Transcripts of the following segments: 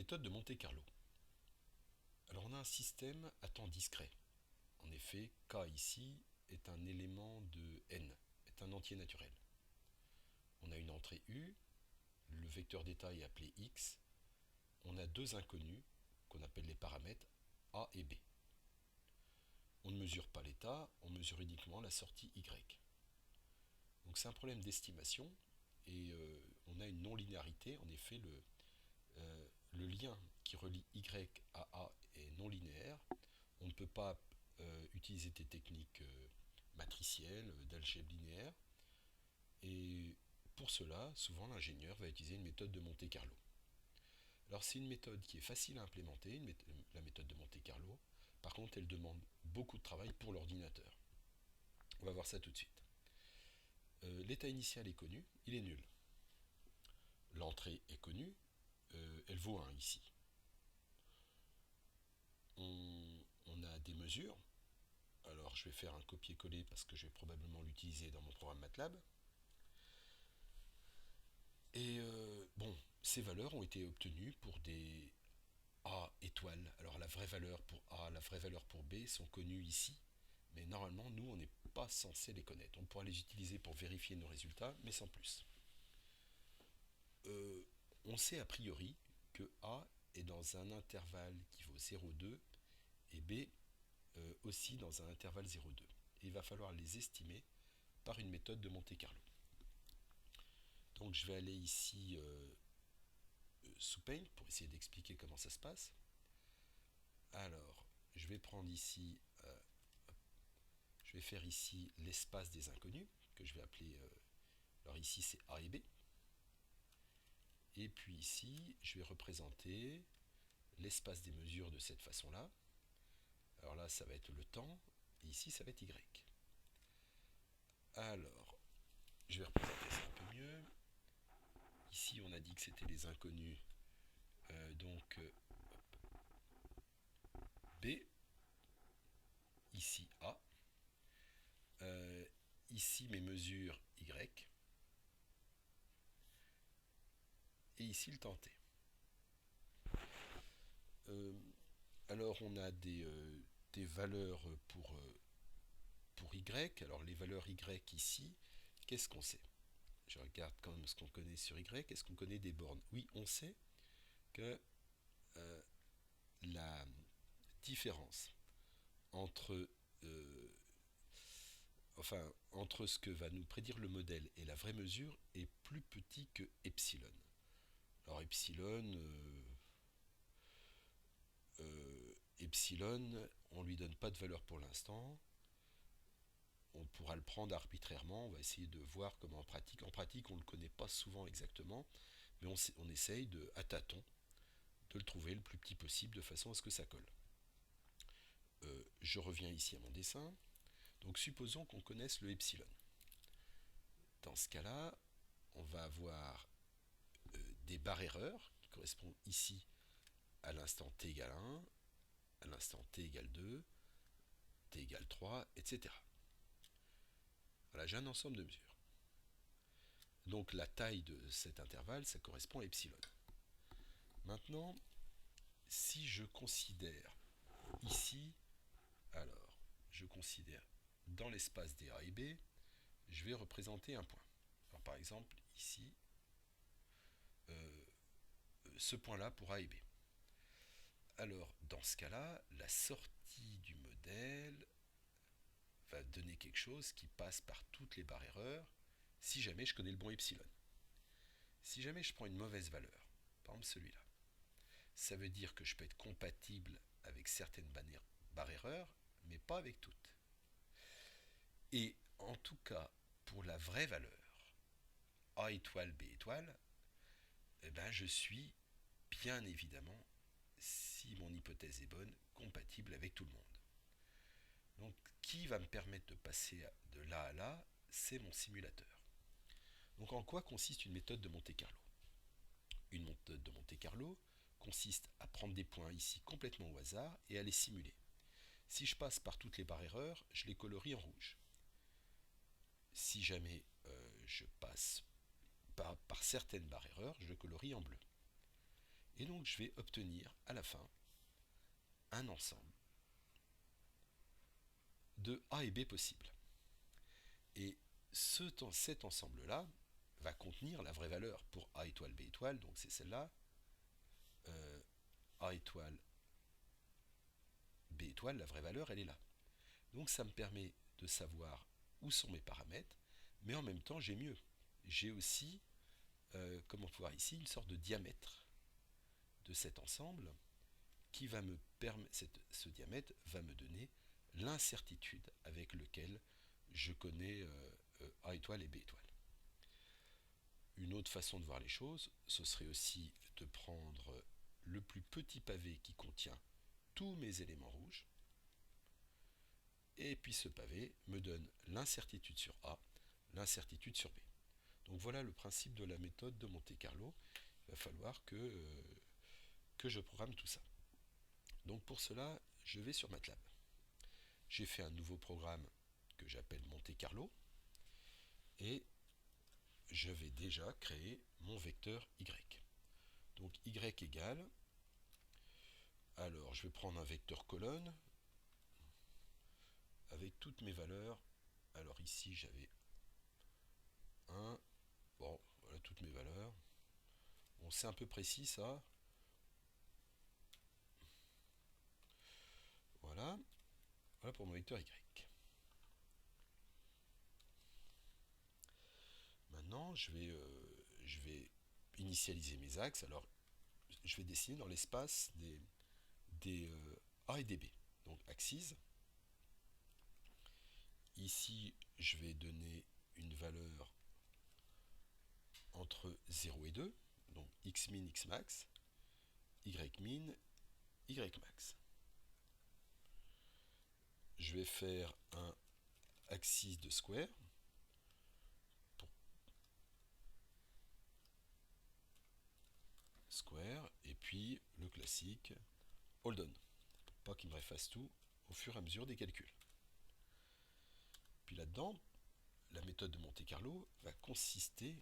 Méthode de Monte-Carlo. Alors on a un système à temps discret. En effet, k ici est un élément de n, est un entier naturel. On a une entrée u, le vecteur d'état est appelé x, on a deux inconnus qu'on appelle les paramètres a et b. On ne mesure pas l'état, on mesure uniquement la sortie y. Donc c'est un problème d'estimation et on a une non-linéarité. En effet, le lien qui relie y à a est non linéaire. On ne peut pas utiliser des techniques matricielles, d'algèbre linéaire. Et pour cela, souvent l'ingénieur va utiliser une méthode de Monte-Carlo. Alors c'est une méthode qui est facile à implémenter, la méthode de Monte-Carlo. Par contre, elle demande beaucoup de travail pour l'ordinateur. On va voir ça tout de suite. L'état initial est connu, il est nul. L'entrée est connue, elle vaut 1 ici. On a des mesures. Alors je vais faire un copier-coller parce que je vais probablement l'utiliser dans mon programme MATLAB. Et ces valeurs ont été obtenues pour des A étoiles. Alors la vraie valeur pour A, la vraie valeur pour B sont connues ici. Mais normalement, nous, on n'est pas censé les connaître. On pourra les utiliser pour vérifier nos résultats, mais sans plus. On sait a priori que A est dans un intervalle qui vaut 0,2 et B aussi dans un intervalle 0,2. Et il va falloir les estimer par une méthode de Monte-Carlo. Donc je vais aller ici sous Paint pour essayer d'expliquer comment ça se passe. Alors, je vais prendre ici, je vais faire ici l'espace des inconnus, que je vais appeler, alors ici c'est A et B. Et puis ici, je vais représenter l'espace des mesures de cette façon-là. Alors là, ça va être le temps, et ici, ça va être Y. Alors, je vais représenter ça un peu mieux. Ici, on a dit que c'était les inconnus, donc B, ici A, ici mes mesures Y, et ici le temps T. Alors on a des valeurs pour Y. Alors les valeurs Y ici, qu'est-ce qu'on sait? Je regarde quand même ce qu'on connaît sur Y. Est-ce qu'on connaît des bornes? Oui, on sait que la différence entre entre ce que va nous prédire le modèle et la vraie mesure est plus petit que epsilon. Alors epsilon, on ne lui donne pas de valeur pour l'instant. On pourra le prendre arbitrairement, on va essayer de voir comment en pratique. En pratique, on ne le connaît pas souvent exactement, mais on essaye à tâtons de le trouver le plus petit possible de façon à ce que ça colle. Je reviens ici à mon dessin. Donc supposons qu'on connaisse le epsilon. Dans ce cas-là, on va avoir des barres erreurs qui correspondent ici à l'instant t égale 1, à l'instant t égale 2, t égale 3, etc. Voilà, j'ai un ensemble de mesures. Donc la taille de cet intervalle, ça correspond à epsilon. Maintenant, si je considère ici, alors je considère dans l'espace des A et B, je vais représenter un point. Alors par exemple, ici, ce point-là pour A et B. Alors, dans ce cas-là, la sortie du modèle va donner quelque chose qui passe par toutes les barres erreurs si jamais je connais le bon epsilon. Si jamais je prends une mauvaise valeur, par exemple celui-là, ça veut dire que je peux être compatible avec certaines barres erreurs, mais pas avec toutes. Et en tout cas, pour la vraie valeur, A étoile, B étoile, eh ben, je suis bien évidemment, si mon hypothèse est bonne, compatible avec tout le monde. Donc, qui va me permettre de passer de là à là? C'est mon simulateur. Donc, en quoi consiste une méthode de Monte-Carlo? Une méthode de Monte-Carlo consiste à prendre des points ici complètement au hasard et à les simuler. Si je passe par toutes les barres erreurs, je les colorie en rouge. Si jamais je passe par certaines barres erreurs, je le colorie en bleu. Et donc je vais obtenir à la fin un ensemble de A et B possibles. Et cet ensemble-là va contenir la vraie valeur pour A étoile B étoile, donc c'est celle-là, A étoile B étoile, la vraie valeur elle est là. Donc ça me permet de savoir où sont mes paramètres, mais en même temps j'ai mieux. J'ai aussi, comme on peut voir ici, une sorte de diamètre de cet ensemble qui va me permettre, ce diamètre va me donner l'incertitude avec lequel je connais A étoile et B étoile. Une autre façon de voir les choses, ce serait aussi de prendre le plus petit pavé qui contient tous mes éléments rouges, et puis ce pavé me donne l'incertitude sur A, l'incertitude sur B. Donc voilà le principe de la méthode de Monte-Carlo. Il va falloir que je programme tout ça. Donc pour cela, je vais sur MATLAB. J'ai fait un nouveau programme que j'appelle Monte-Carlo, et je vais déjà créer mon vecteur Y. Donc Y égale, alors je vais prendre un vecteur colonne avec toutes mes valeurs. Alors ici j'avais 1, bon voilà toutes mes valeurs. Bon c'est un peu précis ça. Voilà, voilà pour mon vecteur Y. Maintenant je vais initialiser mes axes. Alors je vais dessiner dans l'espace des A et des B. Donc axes. Ici, je vais donner une valeur entre 0 et 2, donc x min, x max, y min, y max. Je vais faire un axis de square pour square, et puis le classique hold on, pour pas qu'il me réfasse tout au fur et à mesure des calculs. Puis là-dedans, la méthode de Monte-Carlo va consister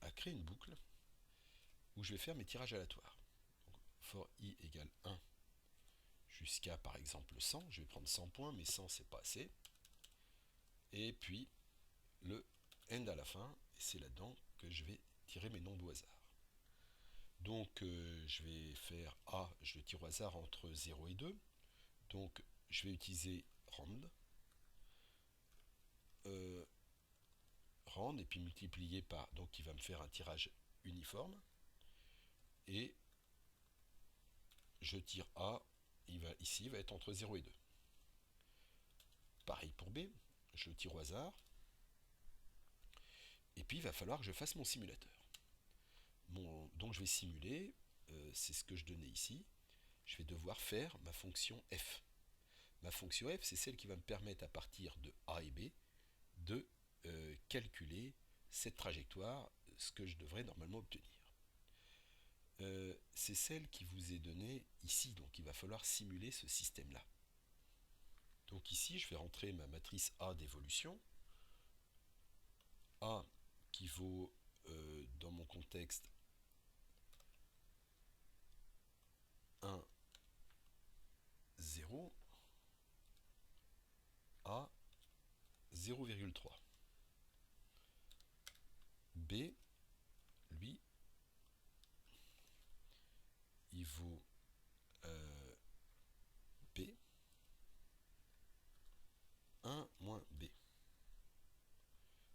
à créer une boucle où je vais faire mes tirages aléatoires. Donc, for i égale 1 jusqu'à par exemple 100, je vais prendre 100 points, mais 100 c'est pas assez. Et puis le end à la fin, et c'est là-dedans que je vais tirer mes nombres au hasard. Donc je vais faire A, je le tire au hasard entre 0 et 2. Donc je vais utiliser rand. Rand et puis multiplier par, donc il va me faire un tirage uniforme. Et je tire A, ici il va être entre 0 et 2. Pareil pour B, je le tire au hasard. Et puis il va falloir que je fasse mon simulateur. Donc je vais simuler, c'est ce que je donnais ici. Je vais devoir faire ma fonction f. Ma fonction f, c'est celle qui va me permettre à partir de A et B de calculer cette trajectoire, ce que je devrais normalement obtenir. C'est celle qui vous est donnée ici, donc il va falloir simuler ce système-là. Donc ici, je vais rentrer ma matrice A d'évolution. A qui vaut, dans mon contexte, 1, 0, A 0,3. B, lui, il vaut B 1 moins B.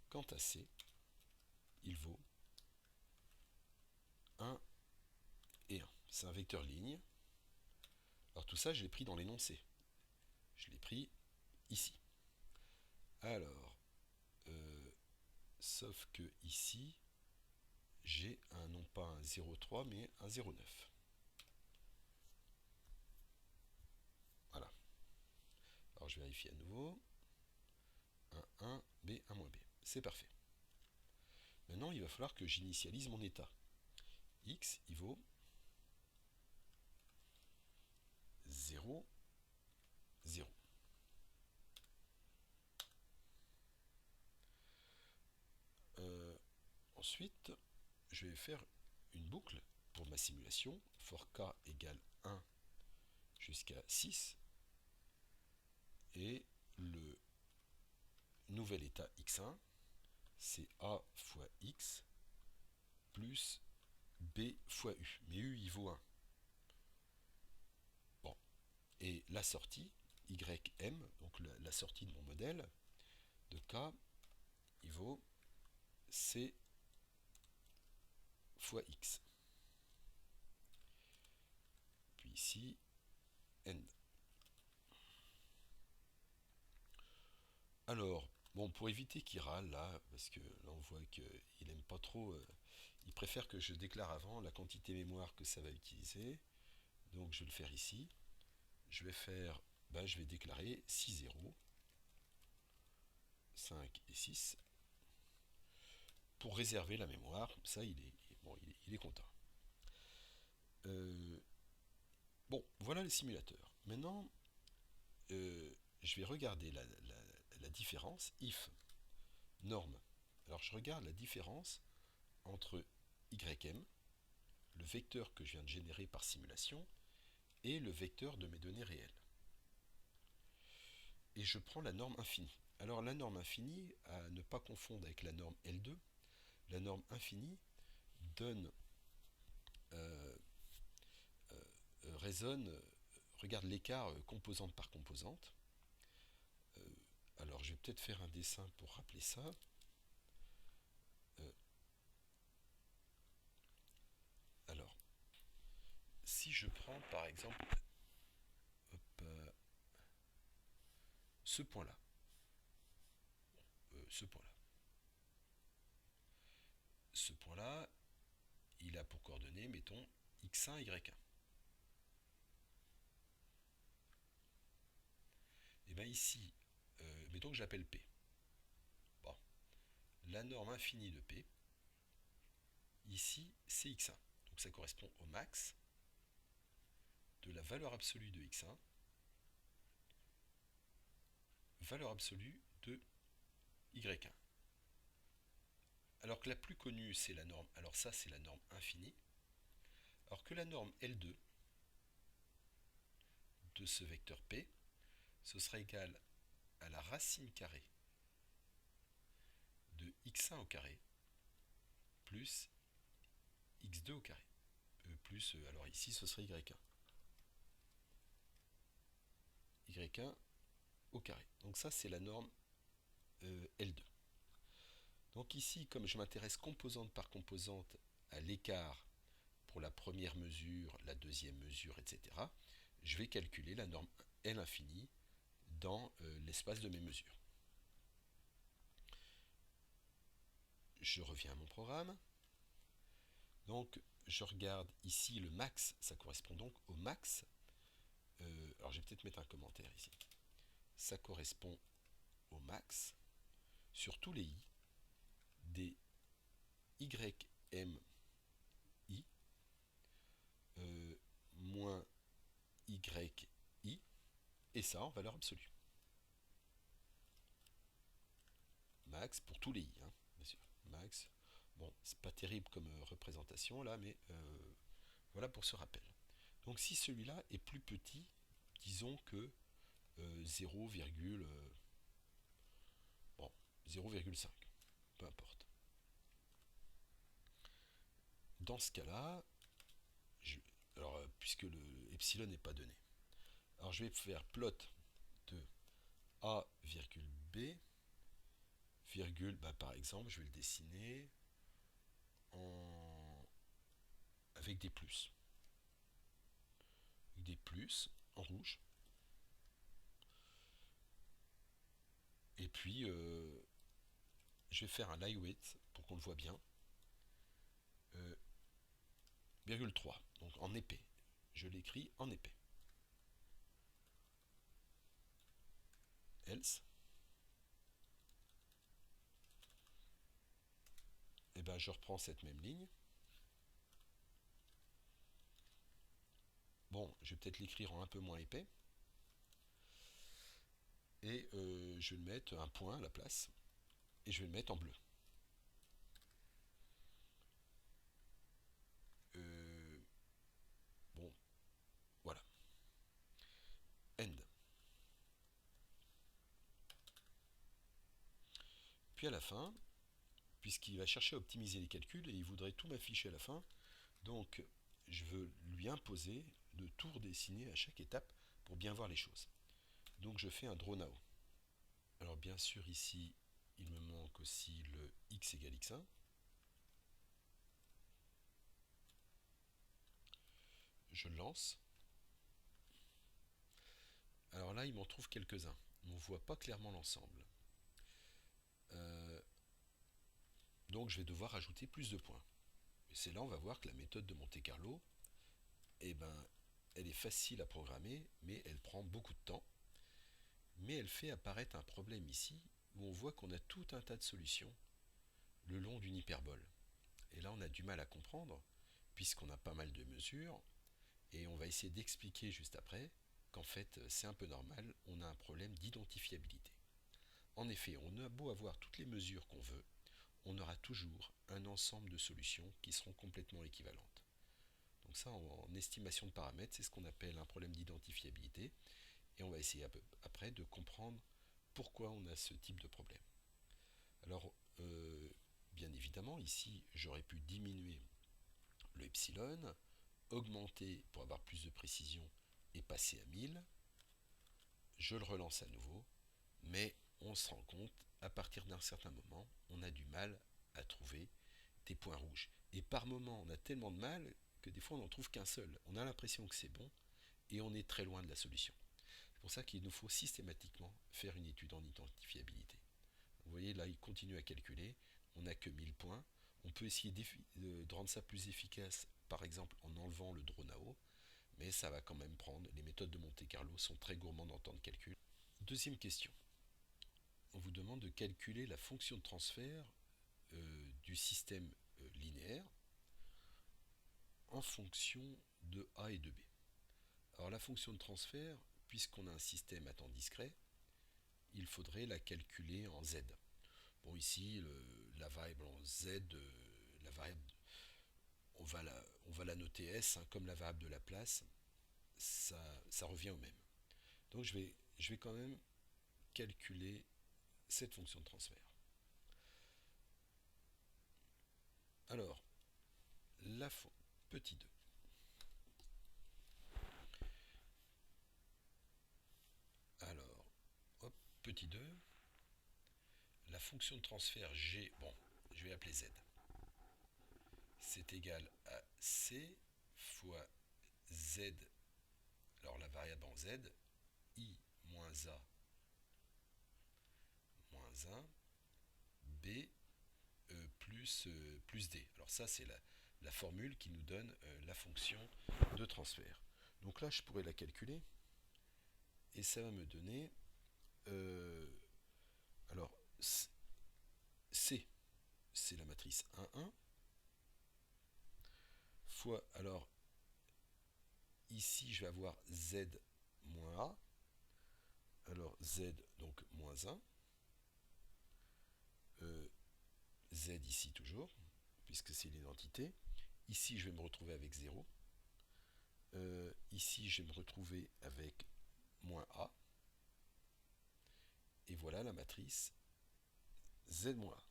Quant à C, il vaut 1 et 1. C'est un vecteur ligne. Alors tout ça, je l'ai pris dans l'énoncé. Je l'ai pris ici. Alors, sauf que ici, j'ai non pas un 0,3, mais un 0,9. Voilà. Alors je vérifie à nouveau. 1, 1, B, 1 moins B. C'est parfait. Maintenant, il va falloir que j'initialise mon état. X, il vaut 0, 0. Ensuite, je vais faire une boucle pour ma simulation, for k égale 1 jusqu'à 6, et le nouvel état x1, c'est a fois x plus b fois u, mais u il vaut 1. Bon, et la sortie, ym, donc la sortie de mon modèle, de k, il vaut c fois x. Puis ici, n. Alors, bon, pour éviter qu'il râle là, parce que là on voit qu'il aime pas trop, il préfère que je déclare avant la quantité mémoire que ça va utiliser. Donc je vais le faire ici. Je vais déclarer 6 0, 5 et 6 pour réserver la mémoire. Comme ça, il est content. Bon, voilà le simulateur. Maintenant, je vais regarder la différence if norme. Alors je regarde la différence entre ym, le vecteur que je viens de générer par simulation, et le vecteur de mes données réelles. Et je prends la norme infinie. Alors la norme infinie, à ne pas confondre avec la norme L2, la norme infinie donne, raisonne, regarde l'écart composante par composante. Alors je vais peut-être faire un dessin pour rappeler ça. Alors, si je prends par exemple ce point-là, ce point-là, il a pour coordonnées, mettons, x1, y1. Et bien ici, mettons que j'appelle P. Bon, la norme infinie de P, ici, c'est x1. Donc ça correspond au max de la valeur absolue de x1, valeur absolue de y1. Alors que la plus connue, c'est la norme, alors ça c'est la norme infinie, alors que la norme L2 de ce vecteur P, ce sera égal à la racine carrée de x1 au carré plus x2 au carré. Plus, alors ici ce serait y1. y1 au carré. Donc ça c'est la norme L2. Donc ici, comme je m'intéresse composante par composante à l'écart pour la première mesure, la deuxième mesure, etc., je vais calculer la norme L infinie dans l'espace de mes mesures. Je reviens à mon programme. Donc je regarde ici le max, ça correspond donc au max. Alors je vais peut-être mettre un commentaire ici. Ça correspond au max sur tous les i des ym i moins yi, et ça en valeur absolue. Max pour tous les i, hein, bien sûr. Max. Bon, c'est pas terrible comme représentation là, mais voilà pour ce rappel. Donc si celui-là est plus petit, disons que 0, bon, 0,5, peu importe. Dans ce cas-là, alors puisque le epsilon n'est pas donné, alors je vais faire plot de a, b, virgule, par exemple, je vais le dessiner avec des plus. Avec des plus en rouge. Et puis, je vais faire un lightweight pour qu'on le voit bien. 3, donc en épais. Je l'écris en épais. Else. Et ben je reprends cette même ligne. Bon, je vais peut-être l'écrire en un peu moins épais. Et je vais mettre un point à la place. Et je vais le mettre en bleu. Puis à la fin, puisqu'il va chercher à optimiser les calculs et il voudrait tout m'afficher à la fin, donc je veux lui imposer de tout redessiner à chaque étape pour bien voir les choses. Donc je fais un draw now. Alors bien sûr ici, il me manque aussi le x égale x1. Je le lance. Alors là, il m'en trouve quelques-uns. On ne voit pas clairement l'ensemble. Donc je vais devoir ajouter plus de points. Et c'est là on va voir que la méthode de Monte-Carlo, eh ben, elle est facile à programmer, mais elle prend beaucoup de temps. Mais elle fait apparaître un problème ici, où on voit qu'on a tout un tas de solutions le long d'une hyperbole. Et là on a du mal à comprendre, puisqu'on a pas mal de mesures, et on va essayer d'expliquer juste après qu'en fait c'est un peu normal, on a un problème d'identifiabilité. En effet, on a beau avoir toutes les mesures qu'on veut, on aura toujours un ensemble de solutions qui seront complètement équivalentes. Donc ça, en estimation de paramètres, c'est ce qu'on appelle un problème d'identifiabilité, et on va essayer après de comprendre pourquoi on a ce type de problème. Alors, bien évidemment, ici, j'aurais pu diminuer le epsilon, augmenter pour avoir plus de précision et passer à 1000. Je le relance à nouveau, mais on se rend compte, à partir d'un certain moment, on a du mal à trouver des points rouges. Et par moment, on a tellement de mal que des fois, on n'en trouve qu'un seul. On a l'impression que c'est bon et on est très loin de la solution. C'est pour ça qu'il nous faut systématiquement faire une étude en identifiabilité. Vous voyez, là, il continue à calculer. On n'a que 1000 points. On peut essayer de rendre ça plus efficace, par exemple en enlevant le Dronao, mais ça va quand même prendre. Les méthodes de Monte-Carlo sont très gourmandes en temps de calcul. Deuxième question. On vous demande de calculer la fonction de transfert du système linéaire en fonction de A et de B. Alors la fonction de transfert, puisqu'on a un système à temps discret, il faudrait la calculer en Z. Bon, ici, la variable en Z, la variable, on va la noter S, hein, comme la variable de la place, ça revient au même. Donc je vais quand même calculer cette fonction de transfert. Alors, la petit 2. Alors, hop, petit 2. La fonction de transfert G, bon, je vais appeler Z. C'est égal à C fois Z, alors la variable en Z, I moins A moins 1, B plus D. Alors ça, c'est la formule qui nous donne la fonction de transfert. Donc là, je pourrais la calculer, et ça va me donner, alors, C, c'est la matrice 1, 1, fois, alors, ici, je vais avoir Z moins A, alors Z, donc moins 1, Z ici toujours, puisque c'est l'identité. Ici, je vais me retrouver avec 0. Ici, je vais me retrouver avec moins A. Et voilà la matrice Z moins A.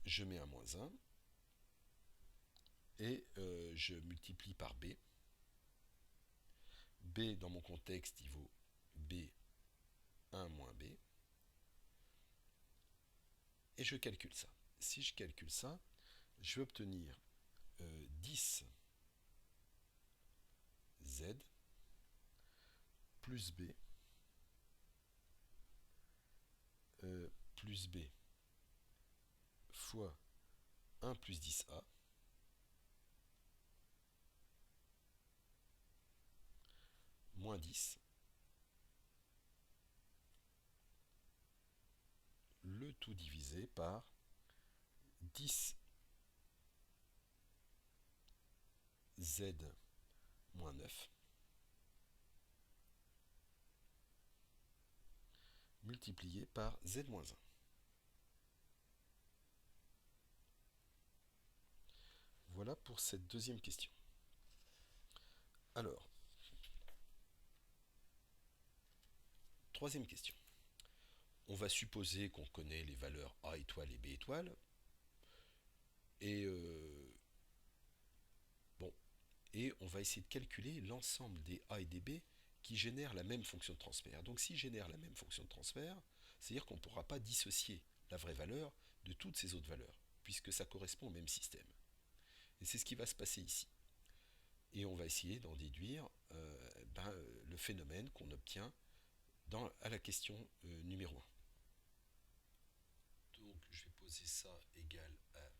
Je mets un moins 1 et je multiplie par B. B, dans mon contexte, il vaut B1 moins B. Et je calcule ça. Si je calcule ça, je vais obtenir 10 Z plus B plus B fois 1 plus 10A moins 10, le tout divisé par 10 Z moins 9 multiplié par Z moins 1. Voilà pour cette deuxième question. Alors, troisième question. On va supposer qu'on connaît les valeurs A étoile et B étoile. Et bon, et on va essayer de calculer l'ensemble des A et des B qui génèrent la même fonction de transfert. Donc s'ils génèrent la même fonction de transfert, c'est-à-dire qu'on ne pourra pas dissocier la vraie valeur de toutes ces autres valeurs, puisque ça correspond au même système. Et c'est ce qui va se passer ici. Et on va essayer d'en déduire le phénomène qu'on obtient à la question numéro 1. Donc je vais poser ça égal à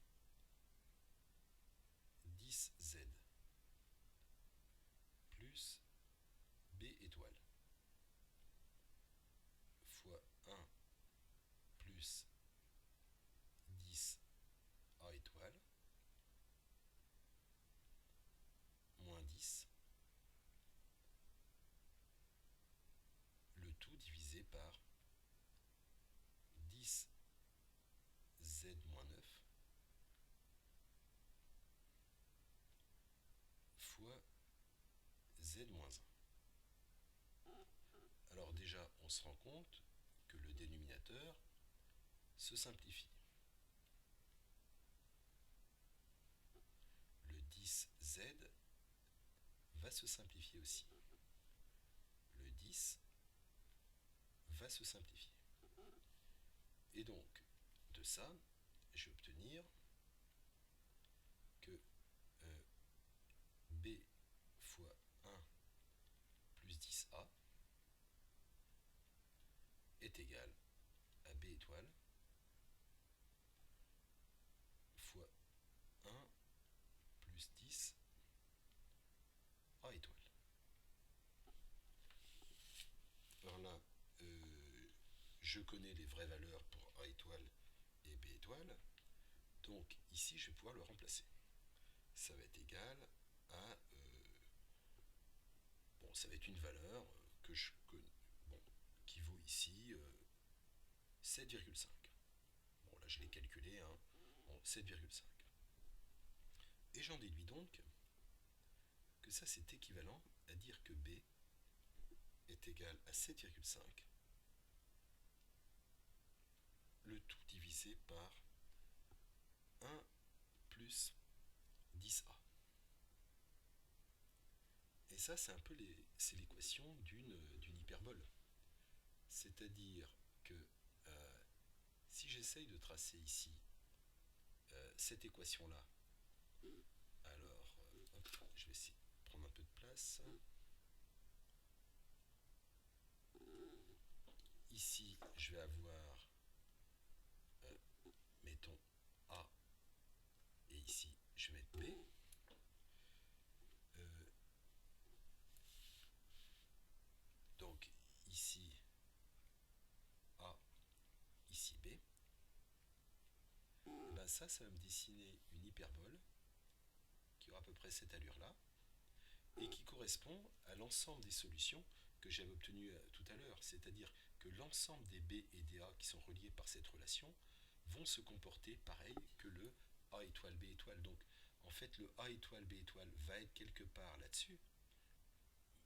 10z plus B étoile fois 1 plus 10 A étoile moins 10, le tout divisé par 10z moins 9 fois z moins 1. Alors déjà, on se rend compte que le dénominateur se simplifie. Le 10z va se simplifier aussi. Le 10 va se simplifier. Et donc, de ça, je vais obtenir que B fois 1 plus 10A est égal à B étoile fois 1 plus 10 A étoile. Alors là, je connais les vraies valeurs pour A étoile et B étoile. Donc ici, je vais pouvoir le remplacer. Ça va être égal à... ça va être une valeur que je connais, qui vaut ici 7,5. Bon, là, je l'ai calculé, 7,5. Et j'en déduis donc que ça, c'est équivalent à dire que B est égal à 7,5, le tout divisé par 1 plus 10A. Et ça, c'est un peu c'est l'équation d'une hyperbole. C'est-à-dire que si j'essaye de tracer ici cette équation-là, alors je vais essayer de prendre un peu de place. Ici, je vais avoir, mettons, A, et ici, je vais mettre B. Donc, ici, A, ici B. Ben ça va me dessiner une hyperbole qui aura à peu près cette allure-là et qui correspond à l'ensemble des solutions que j'avais obtenues tout à l'heure. C'est-à-dire que l'ensemble des B et des A qui sont reliés par cette relation vont se comporter pareil que le A étoile B étoile. Donc, en fait, le A étoile B étoile va être quelque part là-dessus.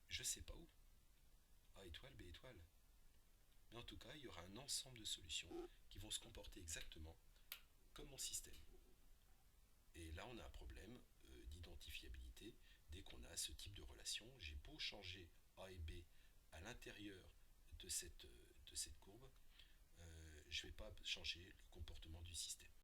Je ne sais pas où. A étoile B étoile. Mais en tout cas, il y aura un ensemble de solutions qui vont se comporter exactement comme mon système. Et là, on a un problème d'identifiabilité dès qu'on a ce type de relation. J'ai beau changer A et B à l'intérieur de cette courbe, je ne vais pas changer le comportement du système.